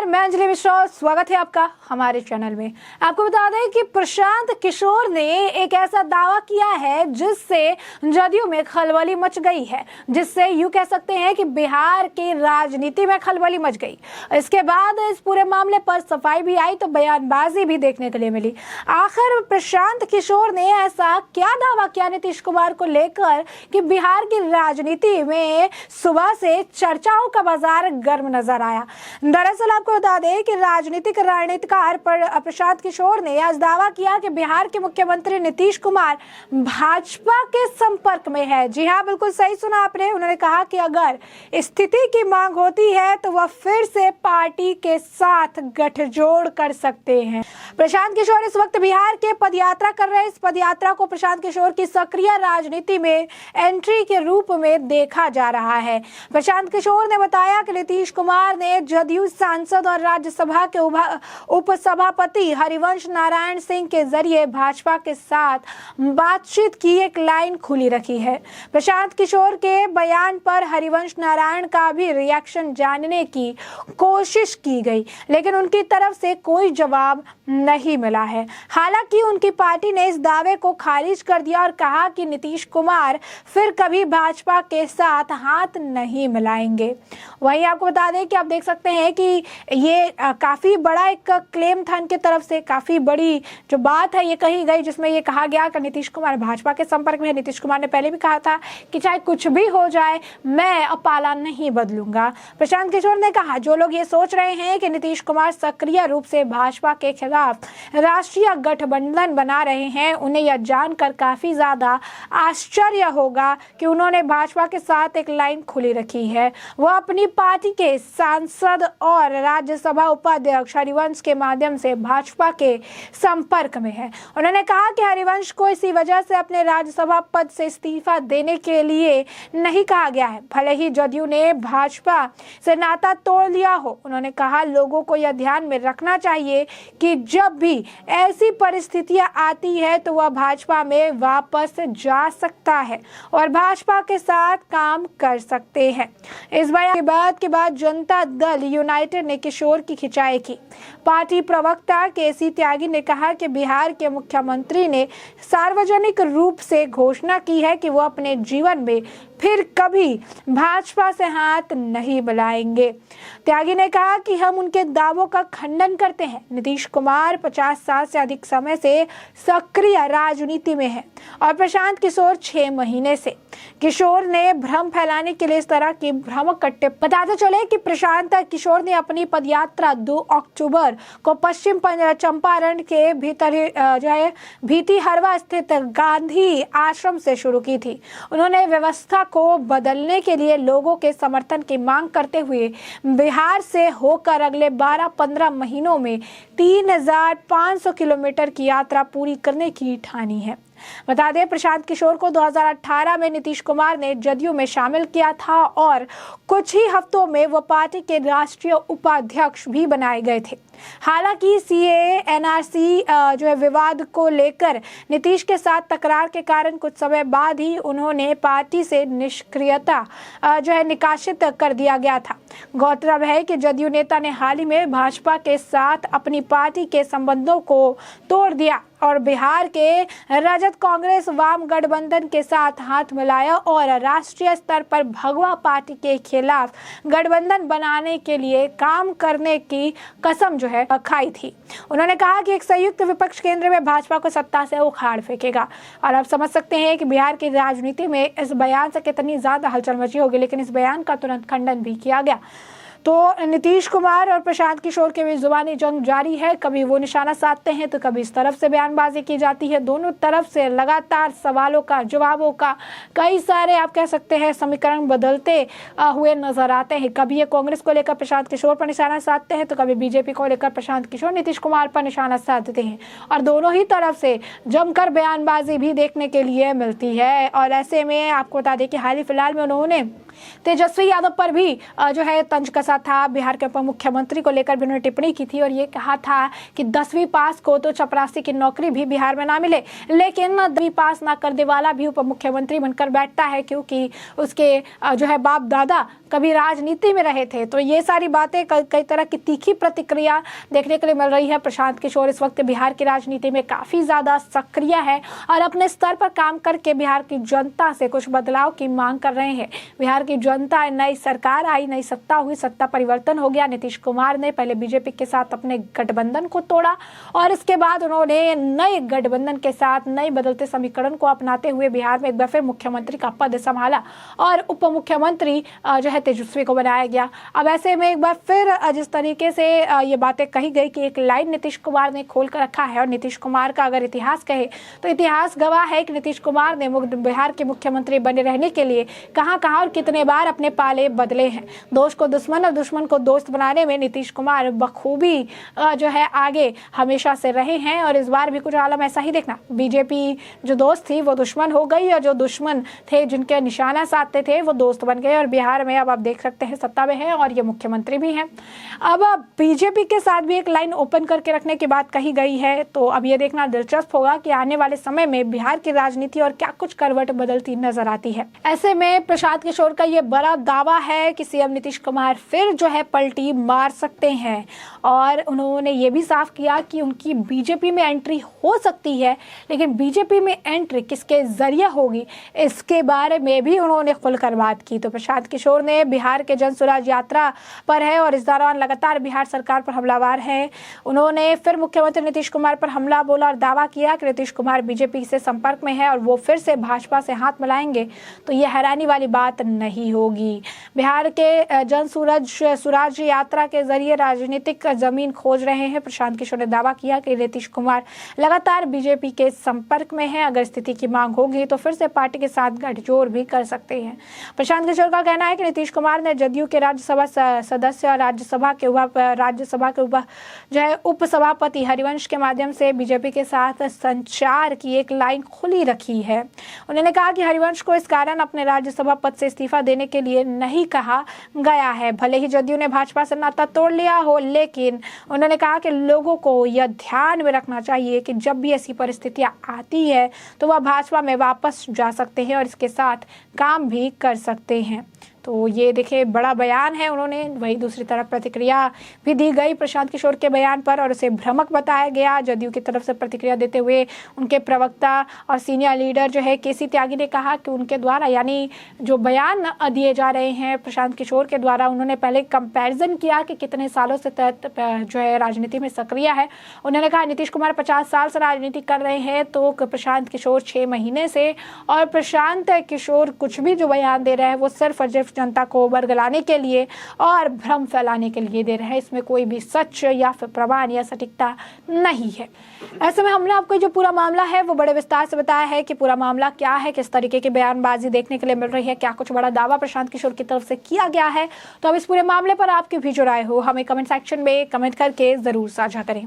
मैं अंजलि मिश्रा, स्वागत है आपका हमारे चैनल में। आपको बता दें कि प्रशांत किशोर ने एक ऐसा दावा किया है जिससे जदयू में खलबली मच गई है, जिससे यूं कह सकते हैं कि बिहार की राजनीति में खलबली मच गई। इसके बाद इस पूरे मामले पर सफाई भी आई तो बयानबाजी भी देखने के लिए मिली। आखिर प्रशांत किशोर ने ऐसा क्या दावा किया नीतीश कुमार को लेकर कि बिहार की राजनीति में सुबह से चर्चाओं का बाजार गर्म नजर आया। दरअसल आपको बता दें कि राजनीतिक रणनीतिकार प्रशांत किशोर ने आज दावा किया कि बिहार के मुख्यमंत्री नीतीश कुमार भाजपा के संपर्क में है। जी हाँ, बिल्कुल सही सुना आपने। उन्होंने कहा कि अगर स्थिति की मांग होती है तो वह फिर से पार्टी के साथ गठजोड़ कर सकते हैं। प्रशांत किशोर इस वक्त बिहार के पदयात्रा कर रहे हैं। इस पदयात्रा को प्रशांत किशोर की सक्रिय राजनीति में एंट्री के रूप में देखा जा रहा है। प्रशांत किशोर ने बताया कि नीतीश कुमार ने जदयू सांसद और राज्यसभा के उपसभापति हरिवंश नारायण सिंह के जरिए भाजपा के साथ बातचीत की एक लाइन खुली रखी है। प्रशांत किशोर के बयान पर हरिवंश नारायण का भी रिएक्शन जानने की कोशिश की गई, लेकिन उनकी तरफ से कोई जवाब नहीं मिला है। हालांकि उनकी पार्टी ने इस दावे को खारिज कर दिया और कहा कि नीतीश कुमार फिर कभी भाजपा के साथ हाथ नहीं मिलाएंगे। वहीं आपको बता दें कि आप देख सकते हैं कि ये काफी बड़ा एक क्लेम था इनके तरफ से। काफी बड़ी जो बात है ये कही गई, जिसमें ये कहा गया कि नीतीश कुमार भाजपा के संपर्क में है। नीतीश कुमार ने पहले भी कहा था कि चाहे कुछ भी हो जाए मैं अपाला नहीं बदलूंगा। प्रशांत किशोर ने कहा जो लोग ये सोच रहे हैं कि नीतीश कुमार सक्रिय रूप से भाजपा के खिलाफ राष्ट्रीय गठबंधन बना रहे हैं, उन्हें यह जानकर काफी ज्यादा आश्चर्य होगा कि उन्होंने भाजपा के साथ एक लाइन खुली रखी है। वह अपनी पार्टी के सांसद और राज्यसभा उपाध्यक्ष हरिवंश के माध्यम से भाजपा के संपर्क में है। उन्होंने कहा कि हरिवंश को इसी वजह से अपने राज्यसभा पद से इस्तीफा देने के लिए नहीं कहा गया है, भले ही जदयू ने भाजपा से नाता तोड़ लिया हो। उन्होंने कहा लोगों को यह ध्यान में रखना चाहिए कि जब भी ऐसी परिस्थितियां आती है तो वह भाजपा में वापस जा सकता है और भाजपा के साथ काम कर सकते हैं। इस बयान के बाद जनता दल यूनाइटेड ने किशोर की खिंचाई की। पार्टी प्रवक्ता केसी त्यागी ने कहा कि बिहार के मुख्यमंत्री ने सार्वजनिक रूप से घोषणा की है कि वो अपने जीवन में फिर कभी भाजपा से हाथ नहीं मिलाएंगे। त्यागी ने कहा कि हम उनके दावों का खंडन करते हैं। नीतीश कुमार 50 साल से अधिक समय से सक्रिय राजनीति में है और प्रशांत किशोर 6 महीने से। किशोर ने भ्रम फैलाने के लिए इस तरह की भ्रामक कट्टे बताते चले कि प्रशांत किशोर ने अपनी पदयात्रा 2 अक्टूबर को पश्चिम चंपारण के भीती हरवा स्थित गांधी आश्रम से शुरू की थी। उन्होंने व्यवस्था को बदलने के लिए लोगों के समर्थन की मांग करते हुए बिहार से होकर अगले 12-15 महीनों में 3500 किलोमीटर की यात्रा पूरी करने की ठानी है। बता दें प्रशांत किशोर को 2018 में नीतीश कुमार ने जदयू में शामिल किया था और कुछ ही हफ्तों में वो पार्टी के राष्ट्रीय उपाध्यक्ष भी बनाए गए थे। हालांकि सीएए एनआरसी विवाद को लेकर नीतीश के साथ तकरार के कारण कुछ समय बाद ही उन्होंने पार्टी से निष्क्रियता निकासित कर दिया गया था। गौरतलब है कि जदयू नेता ने हाल ही में भाजपा के साथ अपनी पार्टी के संबंधों को तोड़ दिया और बिहार के राजद कांग्रेस वाम गठबंधन के साथ हाथ मिलाया और राष्ट्रीय स्तर पर भगवा पार्टी के खिलाफ गठबंधन बनाने के लिए काम करने की कसम खाई थी। उन्होंने कहा कि एक संयुक्त विपक्ष केंद्र में भाजपा को सत्ता से उखाड़ फेंकेगा। और आप समझ सकते हैं कि बिहार की राजनीति में इस बयान से कितनी ज्यादा हलचल मची होगी, लेकिन इस बयान का तुरंत खंडन भी किया गया। तो नीतीश कुमार और प्रशांत किशोर के बीच जुबानी जंग जारी है। कभी वो निशाना साधते हैं तो कभी इस तरफ से बयानबाजी की जाती है। दोनों तरफ से लगातार सवालों का जवाबों का कई सारे आप कह सकते हैं समीकरण बदलते हुए नजर आते हैं। कभी ये कांग्रेस को लेकर प्रशांत किशोर पर निशाना साधते हैं तो कभी बीजेपी को लेकर प्रशांत किशोर नीतीश कुमार पर निशाना साधते हैं और दोनों ही तरफ से जमकर बयानबाजी भी देखने के लिए मिलती है। और ऐसे में आपको बता दें कि हाल ही फिलहाल में उन्होंने तेजस्वी यादव पर भी जो है तंज कसा था। बिहार के उप मुख्यमंत्री को लेकर भी उन्होंने टिप्पणी की थी और ये कहा था कि 10वीं पास को तो चपरासी की नौकरी भी बिहार में ना मिले, लेकिन 10वीं पास ना करने वाला भी उप मुख्यमंत्री बनकर बैठता है क्योंकि उसके जो है बाप दादा कभी राजनीति में रहे थे। तो ये सारी बातें कई तरह की तीखी प्रतिक्रिया देखने के लिए मिल रही है। प्रशांत किशोर इस वक्त बिहार की राजनीति में काफी ज्यादा सक्रिय है और अपने स्तर पर काम करके बिहार की जनता से कुछ बदलाव की मांग कर रहे हैं। बिहार की जनता, नई सरकार आई, नई सत्ता हुई, सत्ता परिवर्तन हो गया। नीतीश कुमार ने पहले बीजेपी के साथ अपने गठबंधन को तोड़ा और इसके बाद उन्होंने नए गठबंधन के साथ नए बदलते समीकरण को अपनाते हुए बिहार में एक बार फिर मुख्यमंत्री का पद संभाला और उप मुख्यमंत्री जो है तेजस्वी को बनाया गया। अब ऐसे में एक बार फिर जिस तरीके से ये बातें कही गई कि एक लाइन नीतीश कुमार ने खोल कर रखा है और नीतीश कुमार का अगर इतिहास कहे तो इतिहास गवाह है कि नीतीश कुमार ने बिहार के मुख्यमंत्री बने रहने के लिए कहां और कितने बार अपने पाले बदले हैं। दोस्त को दुश्मन और दुश्मन को दोस्त बनाने में नीतीश कुमार बखूबी जो है आगे हमेशा से रहे हैं और इस बार भी कुछ आलम ऐसा ही देखना। बीजेपी जो दोस्त थी वो दुश्मन हो गई और जो दुश्मन थे, जिनके निशाना साधते थे, वो दोस्त बन गए और बिहार में अब आप देख सकते हैं सत्ता में है और ये मुख्यमंत्री भी हैं। अब बीजेपी के साथ भी एक लाइन ओपन करके रखने की बात कही गई है। तो अब ये देखना दिलचस्प होगा कि आने वाले समय में बिहार की राजनीति और क्या कुछ करवट बदलती नजर आती है। ऐसे में प्रशांत किशोर का ये बड़ा दावा है कि सीएम नीतीश कुमार फिर जो है पलटी मार सकते हैं और उन्होंने ये भी साफ किया कि उनकी बीजेपी में एंट्री हो सकती है, लेकिन बीजेपी में एंट्री किसके जरिए होगी इसके बारे में भी उन्होंने खुलकर बात की। तो प्रशांत किशोर ने बिहार के जन स्वराज यात्रा पर है और इस दौरान लगातार बिहार सरकार पर हमलावर है। उन्होंने फिर मुख्यमंत्री नीतीश कुमार पर हमला बोला और दावा किया कि नीतीश कुमार बीजेपी से संपर्क में है और वो फिर से भाजपा से हाथ मिलाएंगे तो ये हैरानी वाली बात नहीं होगी। बिहार के जन स्वराज यात्रा के जरिए राजनीतिक जमीन खोज रहे हैं। प्रशांत किशोर ने दावा किया कि नीतीश कुमार लगातार बीजेपी के संपर्क में है, अगर स्थिति की मांग होगी तो फिर से पार्टी के साथ गठजोड़ भी कर सकते हैं। प्रशांत किशोर का कहना है कि नीतीश कुमार ने जदयू के राज्यसभा सदस्य और राज्यसभा के जो है उप सभापति हरिवंश के माध्यम से बीजेपी के साथ संचार की एक लाइन खुली रखी है। उन्होंने कहा कि हरिवंश को इस कारण अपने राज्यसभा पद से इस्तीफा देने के लिए नहीं कहा गया है। भले ही जदयू ने भाजपा से नाता तोड़ लिया हो, लेकिन उन्होंने कहा कि लोगों को यह ध्यान में रखना चाहिए कि जब भी ऐसी परिस्थितियां आती है तो वह भाजपा में वापस जा सकते हैं और इसके साथ काम भी कर सकते हैं। तो ये देखिए बड़ा बयान है उन्होंने। वही दूसरी तरफ प्रतिक्रिया भी दी गई प्रशांत किशोर के बयान पर और उसे भ्रामक बताया गया। जदयू की तरफ से प्रतिक्रिया देते हुए उनके प्रवक्ता और सीनियर लीडर जो है केसी त्यागी ने कहा कि उनके द्वारा यानी जो बयान दिए जा रहे हैं प्रशांत किशोर के द्वारा, उन्होंने पहले कंपैरिजन किया कि कितने सालों से जो है राजनीति में सक्रिय है। उन्होंने कहा नीतीश कुमार 50 साल से राजनीति कर रहे हैं तो प्रशांत किशोर 6 महीने से, और प्रशांत किशोर कुछ भी जो बयान दे रहे हैं वो सिर्फ और सिर्फ जनता को बरगलाने के लिए और भ्रम फैलाने के लिए दे रहे हैं। इसमें कोई भी सच या फिर प्रमाण या सटीकता नहीं है। ऐसे में हमने आपको जो पूरा मामला है वो बड़े विस्तार से बताया है कि पूरा मामला क्या है, किस तरीके की बयानबाजी देखने के लिए मिल रही है, क्या कुछ बड़ा दावा प्रशांत किशोर की तरफ से किया गया है। तो अब इस पूरे मामले पर आपकी भी जो राय हो हमें कमेंट सेक्शन में कमेंट करके जरूर साझा करें।